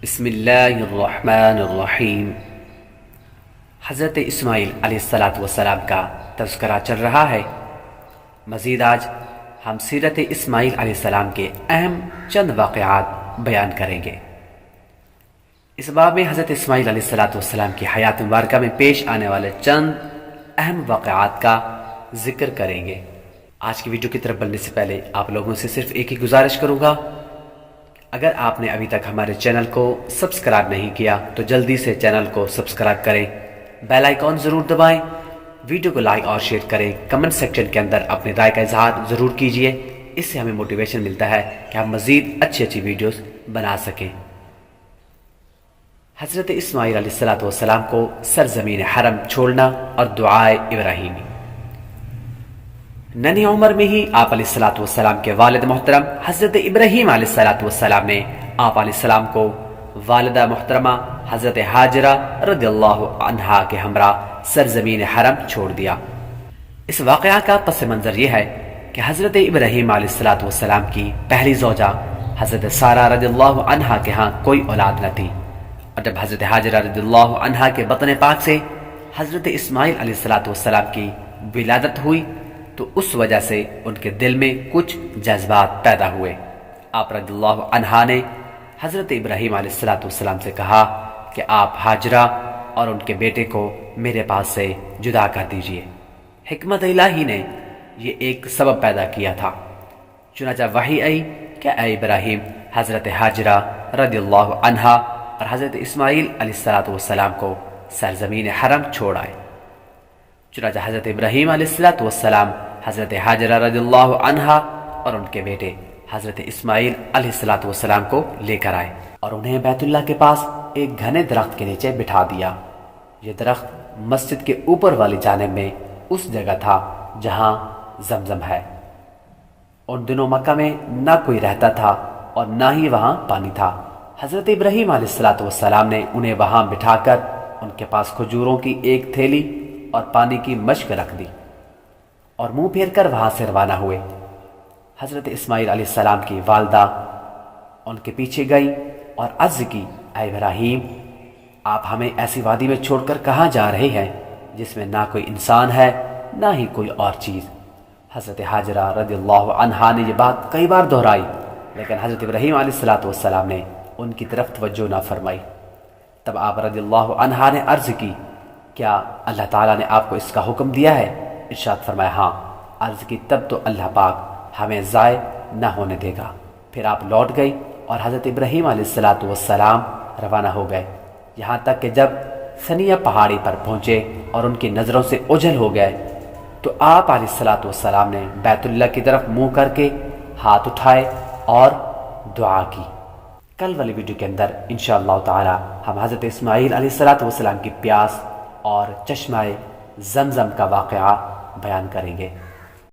بسم اللہ الرحمن الرحیم۔ حضرت اسماعیل علیہ السلام کا تذکرہ چل رہا ہے۔ مزید آج ہم سیرت اسماعیل علیہ السلام کے اہم چند واقعات بیان کریں گے۔ اس باب میں حضرت اسماعیل علیہ السلام کی حیات مبارکہ میں پیش آنے والے چند اہم واقعات کا ذکر کریں گے۔ آج کی ویڈیو کی طرف بڑھنے سے پہلے آپ لوگوں سے صرف ایک ہی گزارش کروں گا، اگر آپ نے ابھی تک ہمارے چینل کو سبسکرائب نہیں کیا تو جلدی سے چینل کو سبسکرائب کریں، بیل آئیکن ضرور دبائیں، ویڈیو کو لائک اور شیئر کریں، کمنٹ سیکشن کے اندر اپنے رائے کا اظہار ضرور کیجئے۔ اس سے ہمیں موٹیویشن ملتا ہے کہ ہم مزید اچھی ویڈیوز بنا سکیں۔ حضرت اسماعیل علیہ السلام کو سرزمین حرم چھوڑنا اور دعائے ابراہیمی۔ ننھی عمر میں ہی آپ علیہ السلام کے والد محترم حضرت ابراہیم علیہ السلام نے آپ علیہ السلام کو والدہ محترمہ حضرت حاجرہ رضی اللہ عنہا کے ہمراہ سرزمین حرم چھوڑ دیا۔ اس واقعہ کا پس منظر یہ ہے کہ حضرت ابراہیم علیہ السلام کی پہلی زوجہ حضرت سارہ رضی اللہ عنہا کے ہاں کوئی اولاد نہ تھی، اور جب حضرت حاجرہ رضی اللہ عنہا کے بطن پاک سے حضرت اسماعیل علیہ السلام کی ولادت ہوئی تو اس وجہ سے ان کے دل میں کچھ جذبات پیدا ہوئے۔ آپ رضی اللہ عنہا نے حضرت ابراہیم علیہ السلام سے کہا کہ آپ حاجرہ اور ان کے بیٹے کو میرے پاس سے جدا کر دیجئے۔ حکمت الہی نے یہ ایک سبب پیدا کیا تھا، چنانچہ وحی آئی کہ اے ابراہیم، حضرت حاجرہ رضی اللہ عنہا اور حضرت اسماعیل علیہ السلام کو سرزمین حرم چھوڑ آئے۔ چنانچہ حضرت ابراہیم علیہ السلام حضرت حاجرہ رضی اللہ عنہا اور ان کے بیٹے حضرت اسماعیل علیہ السلام کو لے کر آئے اور انہیں بیت اللہ کے پاس ایک گھنے درخت کے نیچے بٹھا دیا۔ یہ درخت مسجد کے اوپر والی جانب میں اس جگہ تھا جہاں زمزم ہے۔ ان دنوں مکہ میں نہ کوئی رہتا تھا اور نہ ہی وہاں پانی تھا۔ حضرت ابراہیم علیہ السلام نے انہیں وہاں بٹھا کر ان کے پاس کھجوروں کی ایک تھیلی اور پانی کی مشک رکھ دی اور منہ پھیر کر وہاں سے روانہ ہوئے۔ حضرت اسماعیل علیہ السلام کی والدہ ان کے پیچھے گئی اور عرض کی، اے ابراہیم، آپ ہمیں ایسی وادی میں چھوڑ کر کہاں جا رہے ہیں جس میں نہ کوئی انسان ہے نہ ہی کوئی اور چیز۔ حضرت حاجرہ رضی اللہ عنہا نے یہ بات کئی بار دہرائی، لیکن حضرت ابراہیم علیہ السلام نے ان کی طرف توجہ نہ فرمائی۔ تب آپ رضی اللہ عنہا نے عرض کی، کیا اللہ تعالیٰ نے آپ کو اس کا حکم دیا ہے؟ ارشاد فرمایا، ہاں۔ عرض کی، تب تو اللہ پاک ہمیں ضائع نہ ہونے دے گا۔ پھر آپ لوٹ گئی اور حضرت ابراہیم علیہ السلام روانہ ہو گئے، یہاں تک کہ جب ثنیہ پہاڑی پر پہنچے اور ان کی نظروں سے اوجھل ہو گئے تو آپ علیہ السلام نے بیت اللہ کی طرف منہ کر کے ہاتھ اٹھائے اور دعا کی۔ کل والی ویڈیو کے اندر انشاءاللہ تعالی ہم حضرت اسماعیل علیہ السلام کی پیاس اور چشمہ زمزم کا واقعہ بیان کریں گے۔